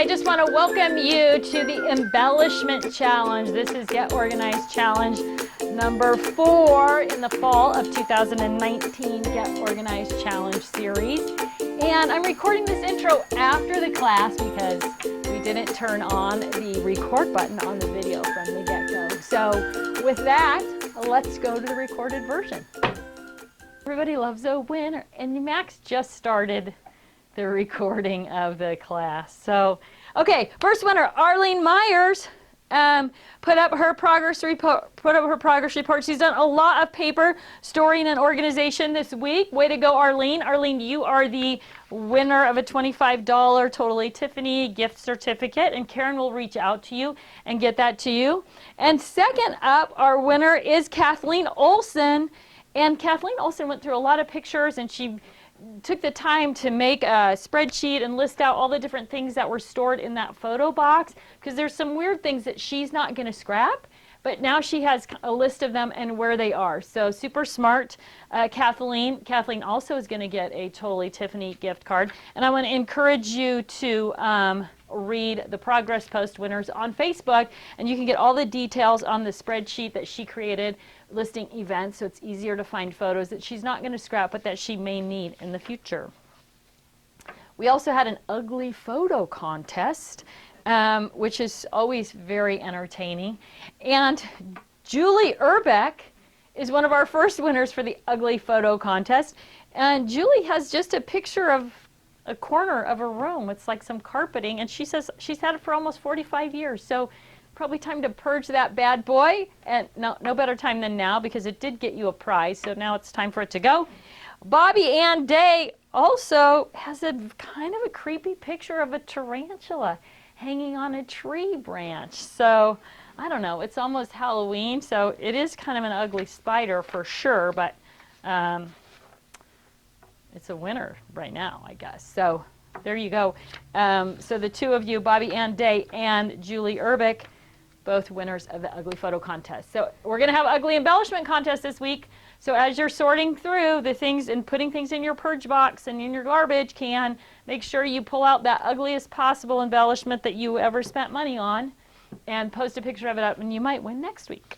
I just want to welcome you to the Embellishment Challenge. This is Get Organized Challenge number 4 in the fall of 2019 Get Organized Challenge series. And I'm recording this intro after the class because we didn't turn on the record button on the video from the get-go. So with that, let's go to the recorded version. Everybody loves a winner, and Max just started the recording of the class. So, okay, first winner, Arlene Myers, put up her progress report. She's done a lot of paper storing and organization this week. Way to go, Arlene. Arlene, you are the winner of a $25 Totally-Tiffany gift certificate, and Karen will reach out to you and get that to you. And second up, our winner is Kathleen Olsen. And Kathleen Olsen went through a lot of pictures, and she took the time to make a spreadsheet and list out all the different things that were stored in that photo box, because there's some weird things that she's not going to scrap, but now she has a list of them and where they are. So super smart, Kathleen. Kathleen also is going to get a Totally-Tiffany gift card, and I want to encourage you to read the progress post winners on Facebook, and you can get all the details on the spreadsheet that she created listing events, so it's easier to find photos that she's not going to scrap but that she may need in the future. We also had an ugly photo contest, which is always very entertaining, and Julie Urbeck is one of our first winners for the ugly photo contest. And Julie has just a picture of a corner of a room. It's like some carpeting, and she says she's had it for almost 45 years. So probably time to purge that bad boy, and no better time than now, because it did get you a prize, so now it's time for it to go. Bobby Ann Day also has a kind of a creepy picture of a tarantula hanging on a tree branch. So I don't know, it's almost Halloween, so it is kind of an ugly spider for sure, but it's a winner right now, I guess. So there you go. So the two of you, Bobby Ann Day and Julie Urbeck, both winners of the ugly photo contest. So we're going to have ugly embellishment contest this week. So as you're sorting through the things and putting things in your purge box and in your garbage can, make sure you pull out that ugliest possible embellishment that you ever spent money on and post a picture of it up, and you might win next week.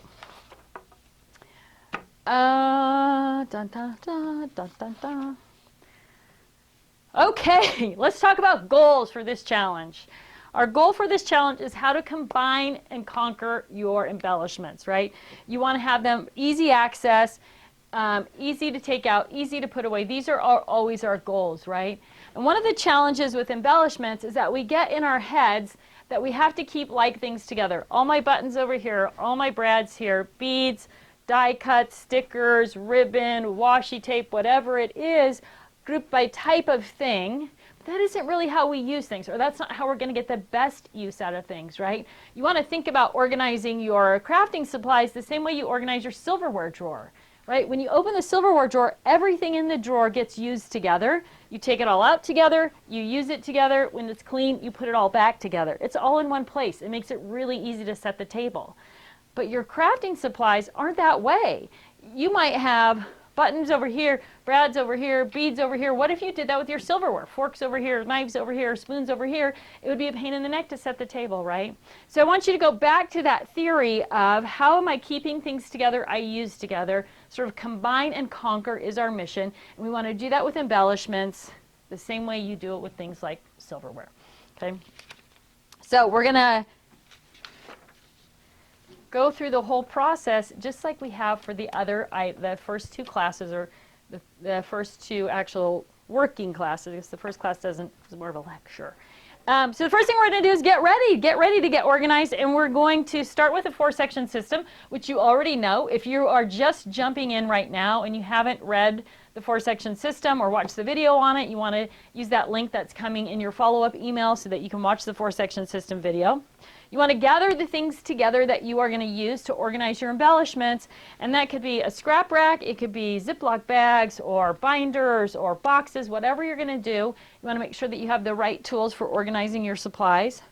Dun, dun, dun, dun, dun, dun. Okay, let's talk about goals for this challenge. Our goal for this challenge is how to combine and conquer your embellishments, right? You want to have them easy access, easy to take out, easy to put away. These are always our goals, right? And one of the challenges with embellishments is that we get in our heads that we have to keep like things together. All my buttons over here, all my brads here, beads, die cuts, stickers, ribbon, washi tape, whatever it is, grouped by type of thing. That isn't really how we use things, or that's not how we're going to get the best use out of things, right? You want to think about organizing your crafting supplies the same way you organize your silverware drawer, right? When you open the silverware drawer, everything in the drawer gets used together. You take it all out together, you use it together. When it's clean, you put it all back together. It's all in one place. It makes it really easy to set the table. But your crafting supplies aren't that way. You might have buttons over here, brads over here, beads over here. What if you did that with your silverware? Forks over here, knives over here, spoons over here. It would be a pain in the neck to set the table, right? So I want you to go back to that theory of how am I keeping things together I use together. Sort of combine and conquer is our mission. And we want to do that with embellishments the same way you do it with things like silverware. Okay? So we're going to go through the whole process just like we have for the first two classes, or the first two actual working classes. The first class is more of a lecture. So the first thing we're going to do is get ready to get organized, and we're going to start with a 4-section system, which you already know. If you are just jumping in right now and you haven't read the 4-section system or watched the video on it, you want to use that link that's coming in your follow-up email so that you can watch the 4-section system video. You want to gather the things together that you are going to use to organize your embellishments, and that could be a scrap rack, it could be Ziploc bags or binders or boxes, whatever you're going to do. You want to make sure that you have the right tools for organizing your supplies.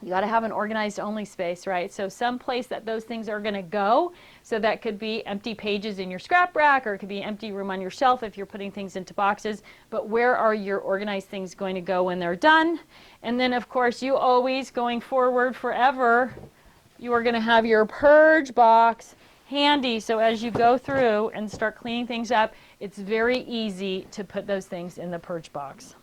You got to have an organized only space, right? So some place that those things are going to go. So that could be empty pages in your scrap rack, or it could be empty room on your shelf if you're putting things into boxes. But where are your organized things going to go when they're done? And then, of course, you always, going forward forever, you are going to have your purge box handy. So as you go through and start cleaning things up, it's very easy to put those things in the purge box.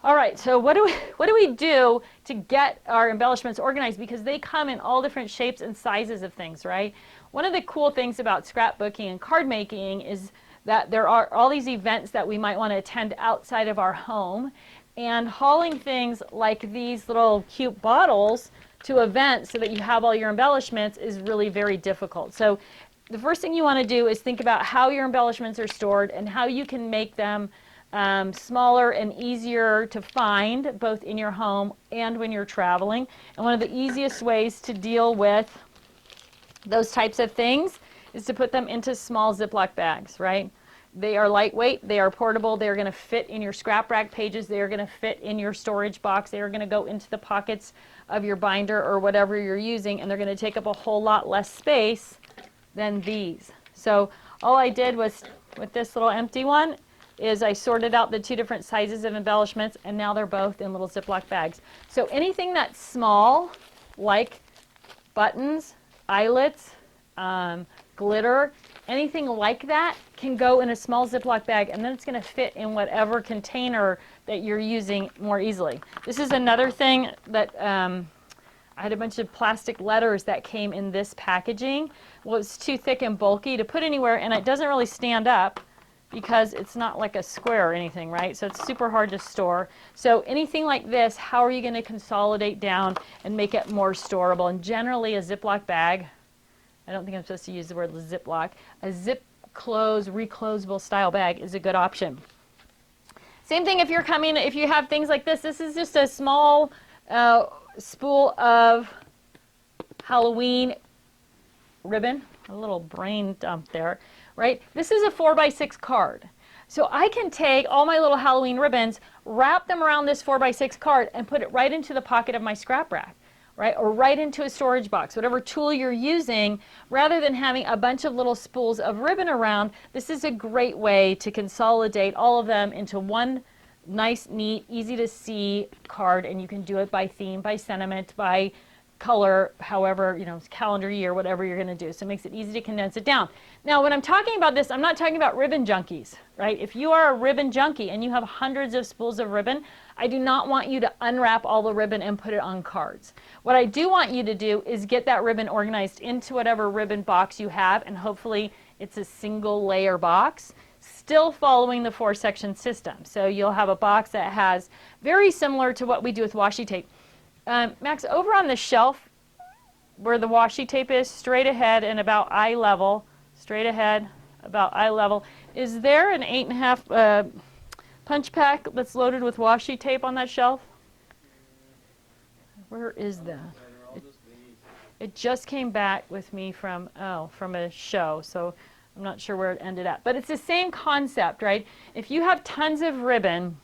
All right, so what do we do to get our embellishments organized? Because they come in all different shapes and sizes of things, right? One of the cool things about scrapbooking and card making is that there are all these events that we might want to attend outside of our home, and hauling things like these little cute bottles to events so that you have all your embellishments is really very difficult. So the first thing you want to do is think about how your embellishments are stored and how you can make them smaller and easier to find, both in your home and when you're traveling. And one of the easiest ways to deal with those types of things is to put them into small Ziploc bags, right? They are lightweight, they are portable, they're going to fit in your scrap rack pages, they are going to fit in your storage box, they are going to go into the pockets of your binder or whatever you're using, and they're going to take up a whole lot less space than these. So all I did was, with this little empty one, is I sorted out the two different sizes of embellishments, and now they're both in little Ziploc bags. So anything that's small, like buttons, eyelets, glitter, anything like that can go in a small Ziploc bag, and then it's going to fit in whatever container that you're using more easily. This is another thing that I had a bunch of plastic letters that came in this packaging. Well, it's too thick and bulky to put anywhere, and it doesn't really stand up because it's not like a square or anything, right? So it's super hard to store. So anything like this, how are you going to consolidate down and make it more storable? And generally a Ziploc bag, I don't think I'm supposed to use the word Ziploc, a zip close, reclosable style bag is a good option. Same thing if you have things like this. This is just a small spool of Halloween ribbon, a little brain dump there. Right? This is a 4x6 card. So I can take all my little Halloween ribbons, wrap them around this 4x6 card, and put it right into the pocket of my scrap rack, right? Or right into a storage box, whatever tool you're using. Rather than having a bunch of little spools of ribbon around, this is a great way to consolidate all of them into one nice, neat, easy to see card, and you can do it by theme, by sentiment, by color, however, calendar year, whatever you're going to do. So it makes it easy to condense it down. Now, when I'm talking about this, I'm not talking about ribbon junkies, right? If you are a ribbon junkie and you have hundreds of spools of ribbon, I do not want you to unwrap all the ribbon and put it on cards. What I do want you to do is get that ribbon organized into whatever ribbon box you have, and hopefully it's a single layer box, still following the 4-section system. So you'll have a box that has, very similar to what we do with washi tape. Max, over on the shelf where the washi tape is, straight ahead and about eye level, is there an 8.5 punch pack that's loaded with washi tape on that shelf? Where is that? It just came back with me from a show, so I'm not sure where it ended up. But it's the same concept, right? If you have tons of ribbon,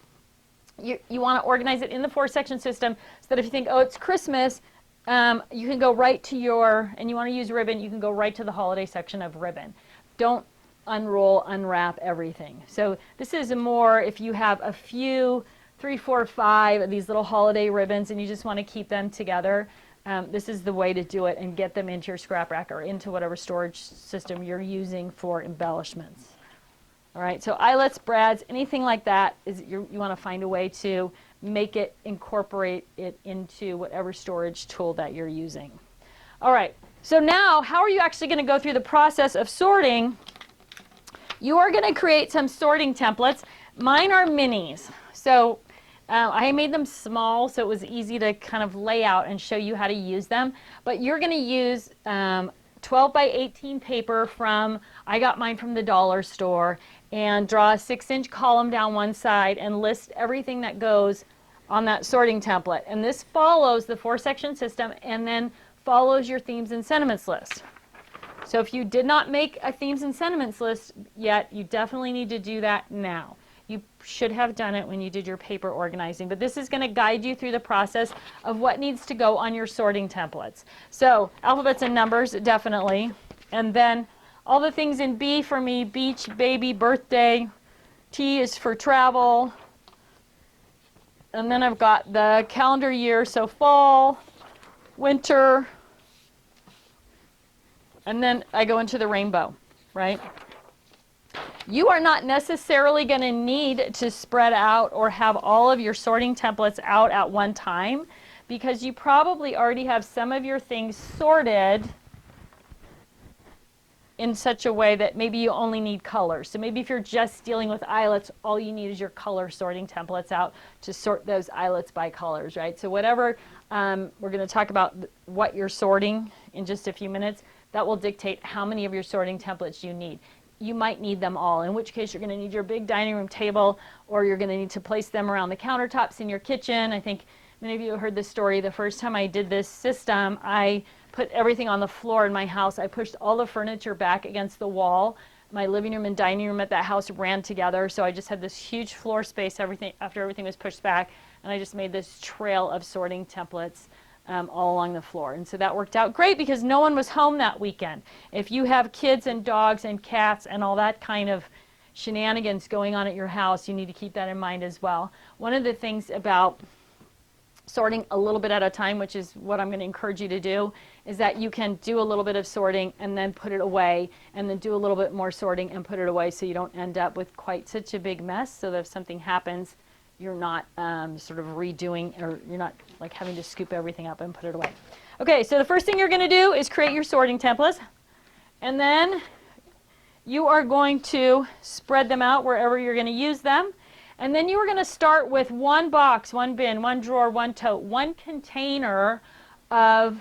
you want to organize it in the 4-section system so that if you think, oh, it's Christmas, you can go right to and you want to use ribbon, you can go right to the holiday section of ribbon. Don't unroll, unwrap everything. So this is more if you have a few, 3, 4, 5 of these little holiday ribbons and you just want to keep them together. This is the way to do it and get them into your scrap rack or into whatever storage system you're using for embellishments. All right, so eyelets, brads, anything like that, you want to find a way to make it, incorporate it into whatever storage tool that you're using. All right, so now how are you actually going to go through the process of sorting? You are going to create some sorting templates. Mine are minis. So I made them small so it was easy to kind of lay out and show you how to use them. But you're going to use 12 by 18 paper I got mine from the dollar store, and draw a 6-inch column down one side and list everything that goes on that sorting template. And this follows the 4-section system and then follows your themes and sentiments list. So if you did not make a themes and sentiments list yet, you definitely need to do that now. You should have done it when you did your paper organizing, but this is going to guide you through the process of what needs to go on your sorting templates. So alphabets and numbers, definitely. And then all the things in B for me: beach, baby, birthday. T is for travel. And then I've got the calendar year, so fall, winter, and then I go into the rainbow, right? You are not necessarily going to need to spread out or have all of your sorting templates out at one time, because you probably already have some of your things sorted in such a way that maybe you only need colors. So maybe if you're just dealing with eyelets, all you need is your color sorting templates out to sort those eyelets by colors, right? So whatever, we're going to talk about what you're sorting in just a few minutes. That will dictate how many of your sorting templates you need. You might need them all, in which case you're going to need your big dining room table, or you're going to need to place them around the countertops in your kitchen. I think many of you heard this story. The first time I did this system, I put everything on the floor in my house. I pushed all the furniture back against the wall. My living room and dining room at that house ran together, so I just had this huge floor space after everything was pushed back, and I just made this trail of sorting templates all along the floor. And so that worked out great because no one was home that weekend. If you have kids and dogs and cats and all that kind of shenanigans going on at your house, you need to keep that in mind as well. One of the things about sorting a little bit at a time, which is what I'm going to encourage you to do, is that you can do a little bit of sorting and then put it away, and then do a little bit more sorting and put it away, so you don't end up with quite such a big mess, so that if something happens, you're not sort of redoing, or you're not like having to scoop everything up and put it away. Okay, so the first thing you're going to do is create your sorting templates, and then you are going to spread them out wherever you're going to use them. And then you are going to start with one box, one bin, one drawer, one tote, one container of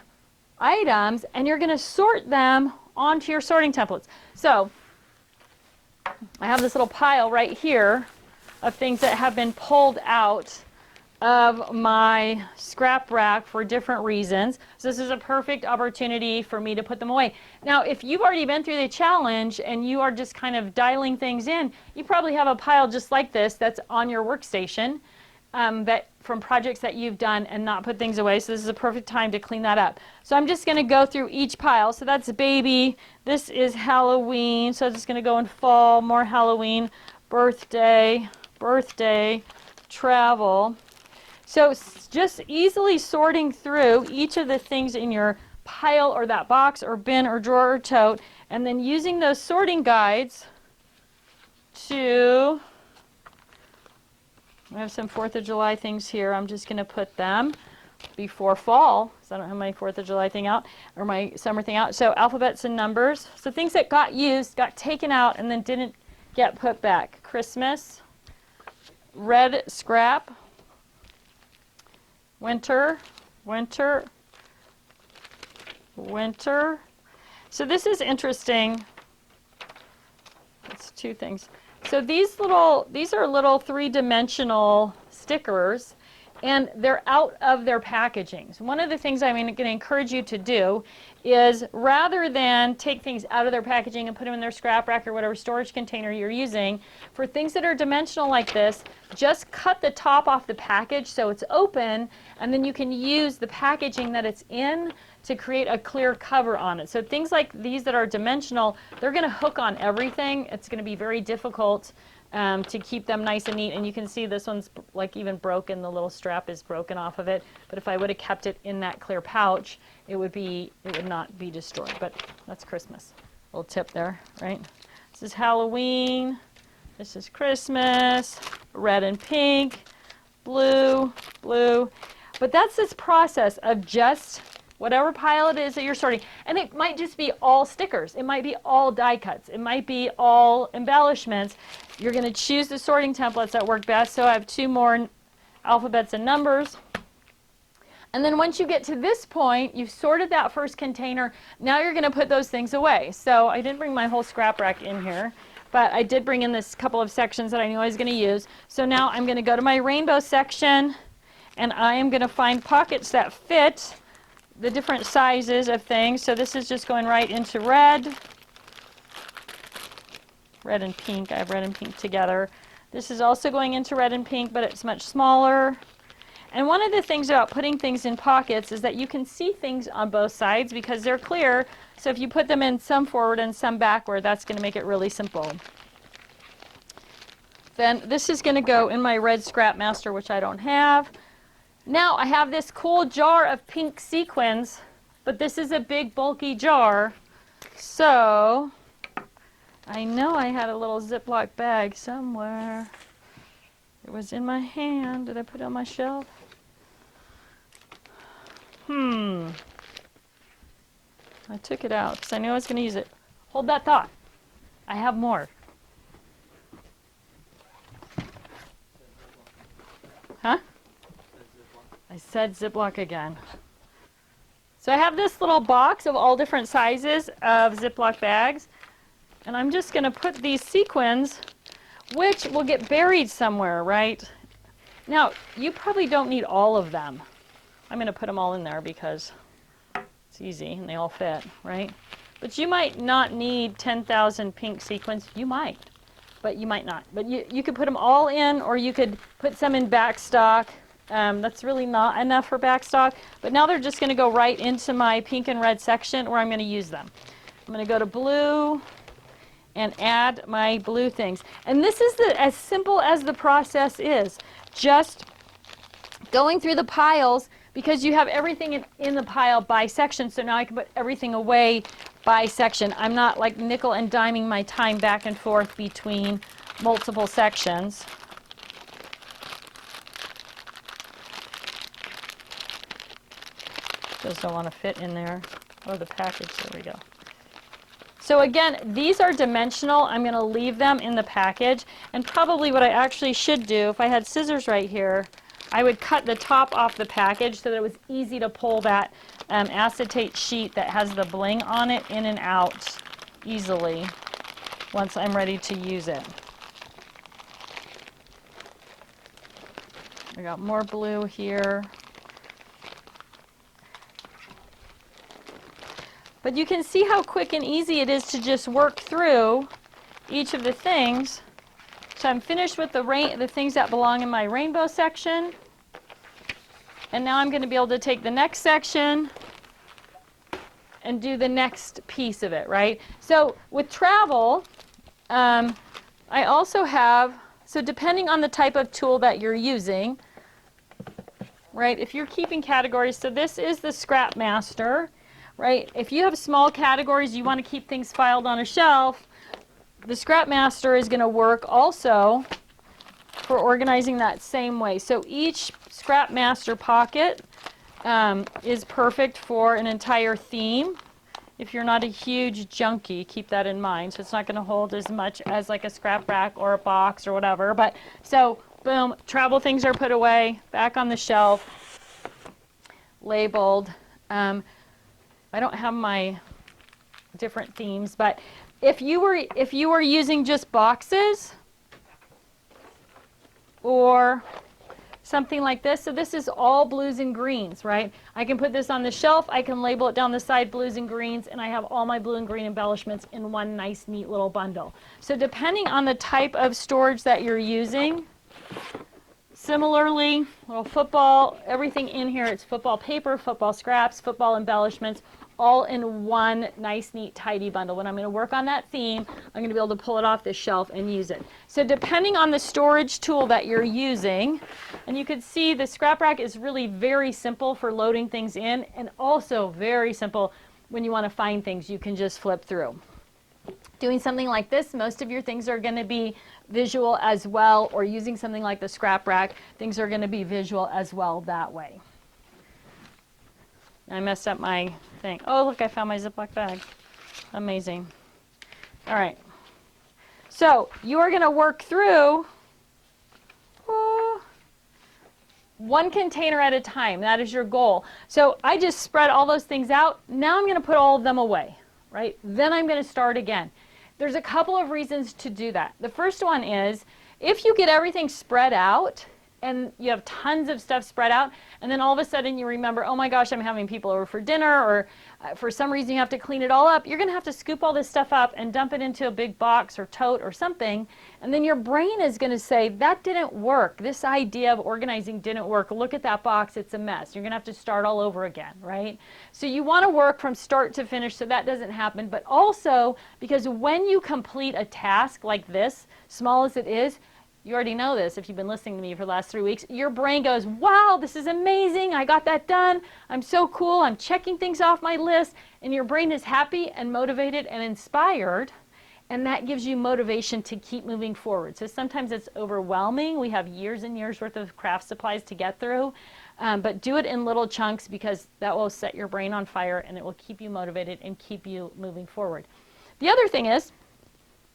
items, and you're going to sort them onto your sorting templates. So I have this little pile right here of things that have been pulled out of my scrap rack for different reasons. So this is a perfect opportunity for me to put them away. Now, if you've already been through the challenge and you are just kind of dialing things in, you probably have a pile just like this that's on your workstation that from projects that you've done and not put things away. So this is a perfect time to clean that up. So I'm just going to go through each pile. So that's baby. This is Halloween. So I'm just going to go in fall, more Halloween, birthday, travel. So just easily sorting through each of the things in your pile or that box or bin or drawer or tote, and then using those sorting guides to, I have some 4th of July things here. I'm just going to put them before fall, because I don't have my 4th of July thing out or my summer thing out. So alphabets and numbers. So things that got used, got taken out, and then didn't get put back. Christmas, red scrap, winter. So this is interesting. It's two things. So these are little 3-dimensional stickers, and they're out of their packaging. So one of the things I'm going to encourage you to do is, rather than take things out of their packaging and put them in their scrap rack or whatever storage container you're using, for things that are dimensional like this, just cut the top off the package so it's open, and then you can use the packaging that it's in to create a clear cover on it. So things like these that are dimensional, they're going to hook on everything. It's going to be very difficult to keep them nice and neat. And you can see this one's like even broken. The little strap is broken off of it. But if I would have kept it in that clear pouch, it would not be destroyed. But that's Christmas. Little tip there, right? This is Halloween. This is Christmas. Red and pink. Blue. But that's this process of just whatever pile it is that you're sorting. And it might just be all stickers. It might be all die cuts. It might be all embellishments. You're going to choose the sorting templates that work best. So I have 2 more alphabets and numbers. And then once you get to this point, you've sorted that first container. Now you're going to put those things away. So I didn't bring my whole scrap rack in here, but I did bring in this couple of sections that I knew I was going to use. So now I'm going to go to my rainbow section, and I am going to find pockets that fit the different sizes of things. So this is just going right into red and pink. I have red and pink together. This is also going into red and pink, but it's much smaller. And one of the things about putting things in pockets is that you can see things on both sides because they're clear. So if you put them in some forward and some backward, that's going to make it really simple. Then this is going to go in my red Scrapmaster, which I don't have. Now I have this cool jar of pink sequins, but this is a big bulky jar. So I know I had a little Ziploc bag somewhere. It was in my hand. Did I put it on my shelf? I took it out because I knew I was going to use it. Hold that thought. I have more. Huh? I said Ziploc again. So I have this little box of all different sizes of Ziploc bags. And I'm just going to put these sequins, which will get buried somewhere, right? Now, you probably don't need all of them. I'm going to put them all in there because it's easy and they all fit, right? But you might not need 10,000 pink sequins. You might, but you might not. But you could put them all in, or you could put some in backstock. That's really not enough for backstock. But now they're just going to go right into my pink and red section where I'm going to use them. I'm going to go to blue and add my blue things. And this is as simple as the process is. Just going through the piles, because you have everything in the pile by section, so now I can put everything away by section. I'm not like nickel and diming my time back and forth between multiple sections. Those don't want to fit in there. Oh, the package, there we go. So again, these are dimensional. I'm going to leave them in the package. And probably what I actually should do, if I had scissors right here, I would cut the top off the package so that it was easy to pull that acetate sheet that has the bling on it in and out easily once I'm ready to use it. I got more blue here. But you can see how quick and easy it is to just work through each of the things. So I'm finished with the things that belong in my rainbow section. And now I'm going to be able to take the next section and do the next piece of it, right? So with travel, I also have, so depending on the type of tool that you're using, right, if you're keeping categories, so this is the Scrapmaster, right? If you have small categories, you want to keep things filed on a shelf, the Scrapmaster is going to work also for organizing that same way. So each Scrapmaster pocket is perfect for an entire theme. If you're not a huge junkie, keep that in mind. So it's not going to hold as much as like a scrap rack or a box or whatever. But so boom, travel things are put away, back on the shelf, labeled. I don't have my different themes, but if you were using just boxes or something like this, so this is all blues and greens, right? I can put this on the shelf, I can label it down the side blues and greens, and I have all my blue and green embellishments in one nice neat little bundle. So depending on the type of storage that you're using, similarly, little football, everything in here, it's football paper, football scraps, football embellishments, all in one nice, neat, tidy bundle. When I'm going to work on that theme, I'm going to be able to pull it off the shelf and use it. So depending on the storage tool that you're using, and you can see the scrap rack is really very simple for loading things in, and also very simple when you want to find things, you can just flip through. Doing something like this, most of your things are going to be visual as well, or using something like the scrap rack, things are going to be visual as well that way. I messed up my thing. Oh, look, I found my Ziploc bag. Amazing. All right. So you are going to work through one container at a time. That is your goal. So I just spread all those things out. Now I'm going to put all of them away, right? Then I'm going to start again. There's a couple of reasons to do that. The first one is if you get everything spread out, and you have tons of stuff spread out, and then all of a sudden you remember, oh my gosh, I'm having people over for dinner, or for some reason you have to clean it all up, you're going to have to scoop all this stuff up and dump it into a big box or tote or something, and then your brain is going to say, that didn't work. This idea of organizing didn't work. Look at that box. It's a mess. You're going to have to start all over again, right? So you want to work from start to finish so that doesn't happen, but also because when you complete a task like this, small as it is, you already know this if you've been listening to me for the last 3 weeks, your brain goes, wow, this is amazing, I got that done, I'm so cool, I'm checking things off my list, and your brain is happy and motivated and inspired, and that gives you motivation to keep moving forward. So sometimes it's overwhelming, we have years and years worth of craft supplies to get through, but do it in little chunks because that will set your brain on fire and it will keep you motivated and keep you moving forward. The other thing is,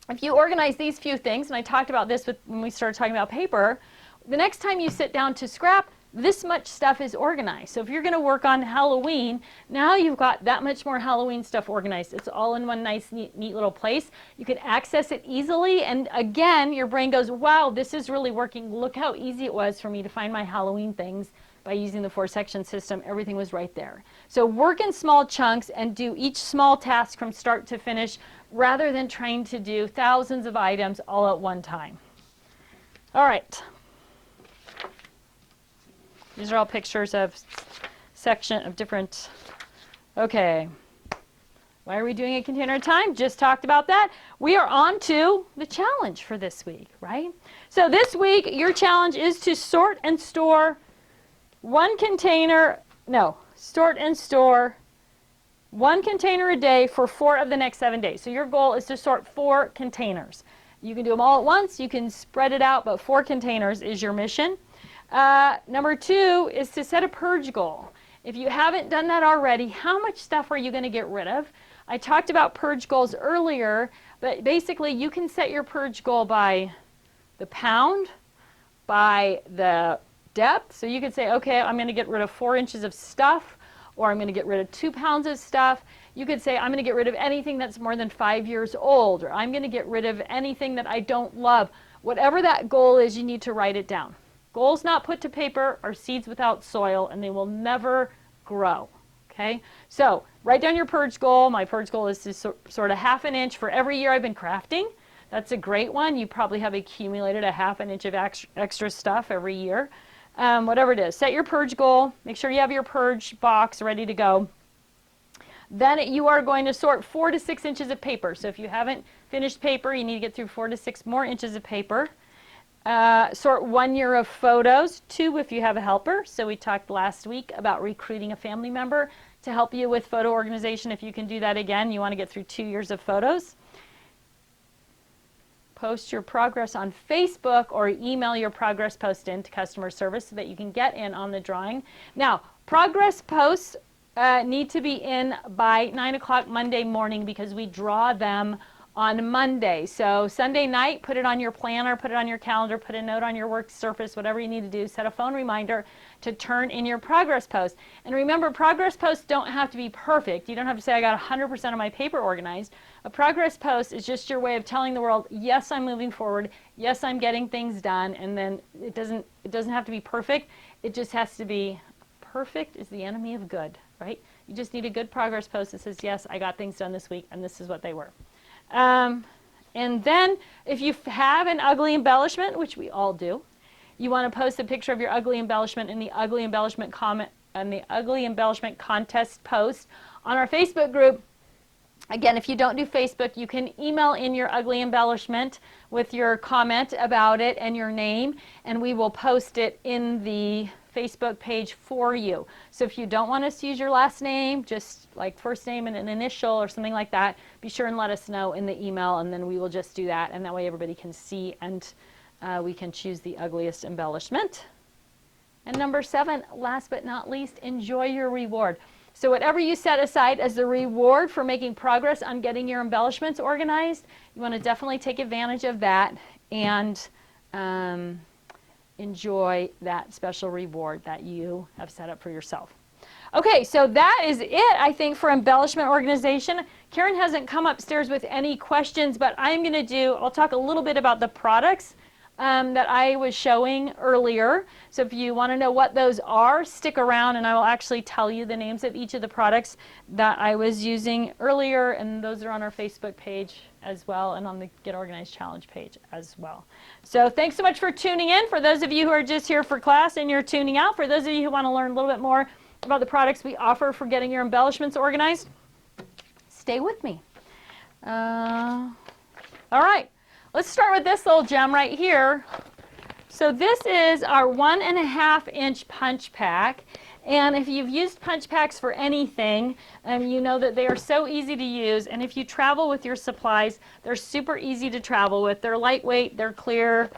if you organize these few things, and I talked about this when we started talking about paper, the next time you sit down to scrap, this much stuff is organized. So if you're going to work on Halloween, now you've got that much more Halloween stuff organized. It's all in one nice, neat little place. You can access it easily, and again, your brain goes, wow, this is really working. Look how easy it was for me to find my Halloween things by using the 4-section system. Everything was right there. So work in small chunks and do each small task from start to finish rather than trying to do thousands of items all at one time. All right. These are all pictures of different, okay. Why are we doing a container at a time? Just talked about that. We are on to the challenge for this week, right? So this week, your challenge is to sort and store one container a day for 4 of the next 7 days. So your goal is to sort 4 containers. You can do them all at once, you can spread it out, but 4 containers is your mission. Number 2 is to set a purge goal. If you haven't done that already, how much stuff are you going to get rid of? I talked about purge goals earlier, but basically you can set your purge goal by the pound, by the depth. So you could say, okay, I'm going to get rid of 4 inches of stuff, or I'm going to get rid of 2 pounds of stuff. You could say, I'm going to get rid of anything that's more than 5 years old, or I'm going to get rid of anything that I don't love. Whatever that goal is, you need to write it down. Goals not put to paper are seeds without soil, and they will never grow. Okay? So write down your purge goal. My purge goal is to sort of 1/2 inch for every year I've been crafting. That's a great one. You probably have accumulated 1/2 inch of extra stuff every year. Whatever it is, set your purge goal. Make sure you have your purge box ready to go. Then you are going to sort 4 to 6 inches of paper. So if you haven't finished paper, you need to get through 4 to 6 more inches of paper. Sort 1 year of photos, 2 if you have a helper. So we talked last week about recruiting a family member to help you with photo organization. If you can do that again, you want to get through 2 years of photos. Post your progress on Facebook or email your progress post in to customer service so that you can get in on the drawing. Now, progress posts need to be in by 9 o'clock Monday morning because we draw them on Monday. So Sunday night, put it on your planner, put it on your calendar, put a note on your work surface, whatever you need to do, set a phone reminder to turn in your progress post. And remember, progress posts don't have to be perfect. You don't have to say, I got 100% of my paper organized. A progress post is just your way of telling the world, yes, I'm moving forward, yes, I'm getting things done, and then it doesn't have to be perfect. It just has to be, perfect is the enemy of good, right? You just need a good progress post that says, yes, I got things done this week, and this is what they were. And then if you have an ugly embellishment, which we all do, you want to post a picture of your ugly embellishment in the ugly embellishment comment and the ugly embellishment contest post on our Facebook group. Again, if you don't do Facebook, you can email in your ugly embellishment with your comment about it and your name, and we will post it in the Facebook page for you. So if you don't want us to use your last name, just like first name and an initial or something like that, be sure and let us know in the email, and then we will just do that, and that way everybody can see, and we can choose the ugliest embellishment. And number 7, last but not least, enjoy your reward. So whatever you set aside as the reward for making progress on getting your embellishments organized, you want to definitely take advantage of that and enjoy that special reward that you have set up for yourself. Okay, so that is it, I think, for embellishment organization. Karen hasn't come upstairs with any questions, but I'll talk a little bit about the products that I was showing earlier. So if you want to know what those are, stick around and I will actually tell you the names of each of the products that I was using earlier, and those are on our Facebook page as well and on the Get Organized Challenge page as well. So thanks so much for tuning in. For those of you who are just here for class and you're tuning out, for those of you who want to learn a little bit more about the products we offer for getting your embellishments organized, stay with me. All right. Let's start with this little gem right here. So this is our 1.5 inch punch pack. And if you've used punch packs for anything, you know that they are so easy to use. And if you travel with your supplies, they're super easy to travel with. They're lightweight, they're clear.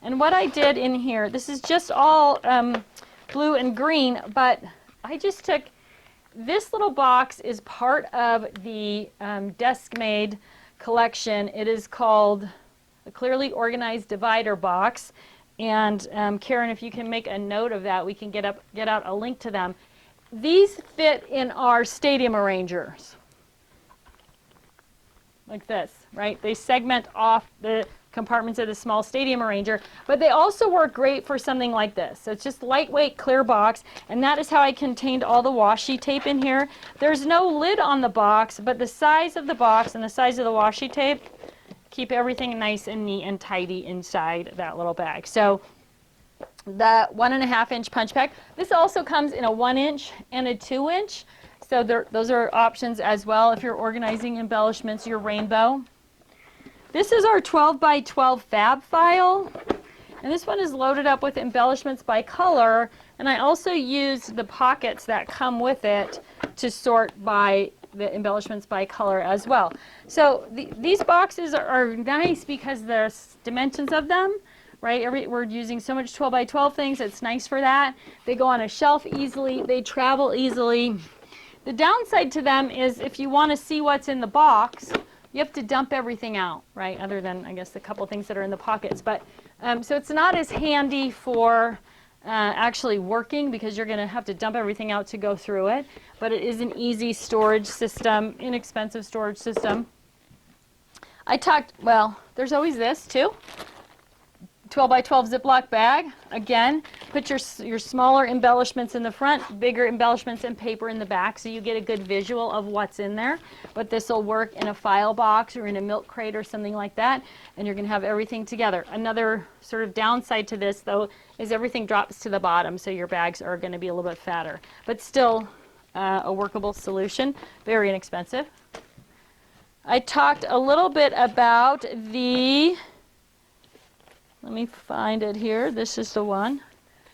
And what I did in here, this is just all blue and green, but I just took, this little box is part of the desk-made collection. It is called a Clearly Organized Divider Box, and Karen, if you can make a note of that, we can get out a link to them. These fit in our stadium arrangers like this, right? They segment off the compartments of the small stadium arranger, but they also work great for something like this. So it's just lightweight, clear box, and that is how I contained all the washi tape in here. There's no lid on the box, but the size of the box and the size of the washi tape keep everything nice and neat and tidy inside that little bag. So the 1.5 inch punch pack. This also comes in a 1 inch and a 2 inch. So those are options as well if you're organizing embellishments, your rainbow. This is our 12 by 12 fab file, and this one is loaded up with embellishments by color, and I also used the pockets that come with it to sort by the embellishments by color as well. So these boxes are nice because the dimensions of them, right? We're using so much 12 by 12 things, it's nice for that. They go on a shelf easily, they travel easily. The downside to them is if you want to see what's in the box, you have to dump everything out, right? Other than, I guess, the couple things that are in the pockets. But so it's not as handy for actually working because you're going to have to dump everything out to go through it. But it is an easy storage system, inexpensive storage system. Well, there's always this too. 12 by 12 Ziploc bag. Again, put your smaller embellishments in the front, bigger embellishments and paper in the back so you get a good visual of what's in there. But this will work in a file box or in a milk crate or something like that, and you're going to have everything together. Another sort of downside to this, though, is everything drops to the bottom, so your bags are going to be a little bit fatter. But still a workable solution, very inexpensive. I talked a little bit about the... Let me find it here. This is the one.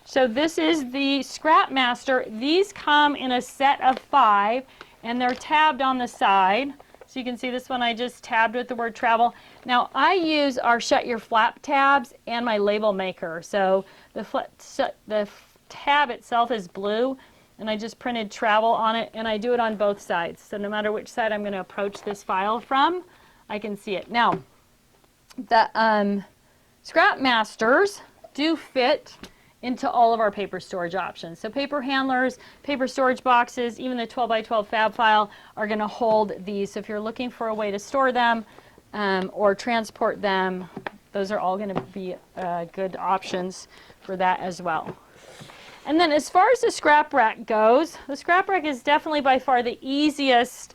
So this is the Scrapmaster. These come in a set of 5, and they're tabbed on the side. So you can see this one I just tabbed with the word travel. Now I use our Shut Your Flap tabs and my label maker. So the tab itself is blue, and I just printed travel on it, and I do it on both sides. So no matter which side I'm going to approach this file from, I can see it. Now, the Scrapmasters do fit into all of our paper storage options. So paper handlers, paper storage boxes, even the 12 by 12 fab file are going to hold these. So if you're looking for a way to store them or transport them, those are all going to be good options for that as well. And then as far as the scrap rack goes, the scrap rack is definitely by far the easiest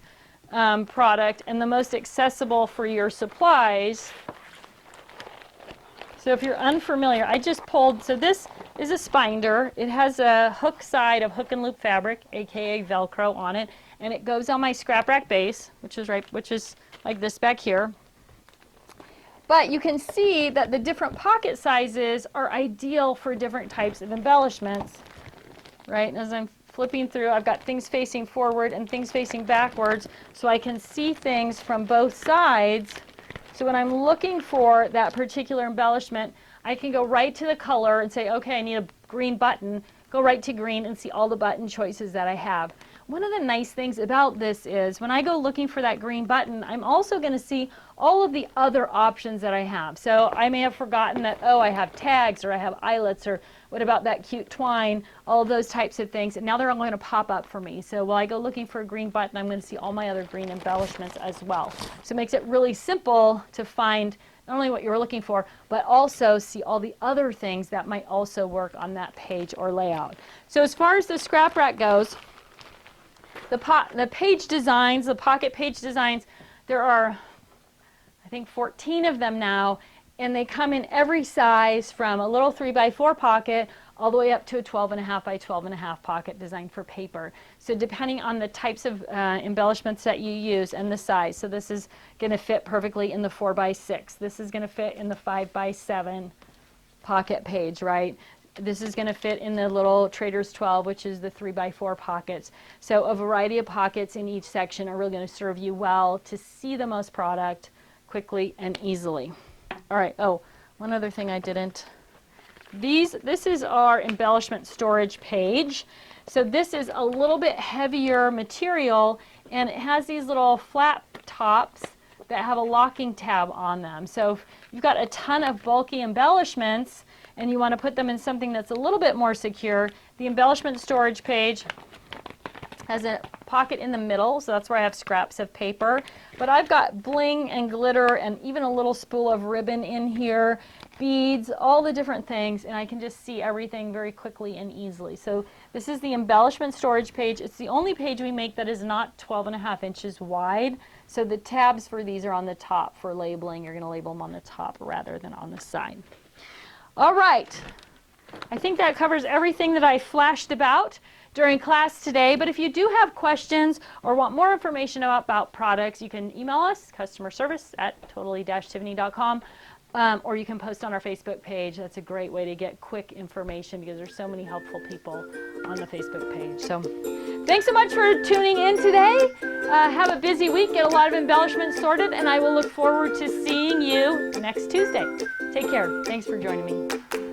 product and the most accessible for your supplies. So if you're unfamiliar, I just pulled, so this is a Spinder. It has a hook side of hook and loop fabric, aka Velcro, on it, and it goes on my scrap rack base, which is like this back here. But you can see that the different pocket sizes are ideal for different types of embellishments, right? And as I'm flipping through, I've got things facing forward and things facing backwards, so I can see things from both sides. So when I'm looking for that particular embellishment, I can go right to the color and say, okay, I need a green button. Go right to green and see all the button choices that I have. One of the nice things about this is when I go looking for that green button, I'm also going to see all of the other options that I have. So I may have forgotten that, oh, I have tags, or I have eyelets, or what about that cute twine, all of those types of things. And now they're all going to pop up for me. So while I go looking for a green button, I'm going to see all my other green embellishments as well. So it makes it really simple to find not only what you're looking for, but also see all the other things that might also work on that page or layout. So as far as the scrap rack goes, the page designs, the pocket page designs, there are, I think, 14 of them now, and they come in every size from a little 3x4 pocket all the way up to a 12.5 by 12.5 pocket designed for paper. So depending on the types of embellishments that you use and the size. So this is going to fit perfectly in the 4x6. This is going to fit in the 5x7 pocket page, right? This is going to fit in the little Trader's 12, which is the 3x4 pockets. So a variety of pockets in each section are really going to serve you well to see the most product quickly and easily. All right, oh, one other thing I didn't. This is our embellishment storage page. So this is a little bit heavier material, and it has these little flap tops that have a locking tab on them. So if you've got a ton of bulky embellishments and you want to put them in something that's a little bit more secure, the embellishment storage page has a pocket in the middle, so that's where I have scraps of paper. But I've got bling and glitter and even a little spool of ribbon in here, beads, all the different things, and I can just see everything very quickly and easily. So this is the embellishment storage page. It's the only page we make that is not 12.5 inches wide. So the tabs for these are on the top for labeling. You're going to label them on the top rather than on the side. All right. I think that covers everything that I flashed about during class today, but if you do have questions or want more information about products, you can email us, customer service at totally-tiffany.com, or you can post on our Facebook page. That's a great way to get quick information because there's so many helpful people on the Facebook page. So thanks so much for tuning in today. Have a busy week, get a lot of embellishments sorted, and I will look forward to seeing you next Tuesday. Take care. Thanks for joining me.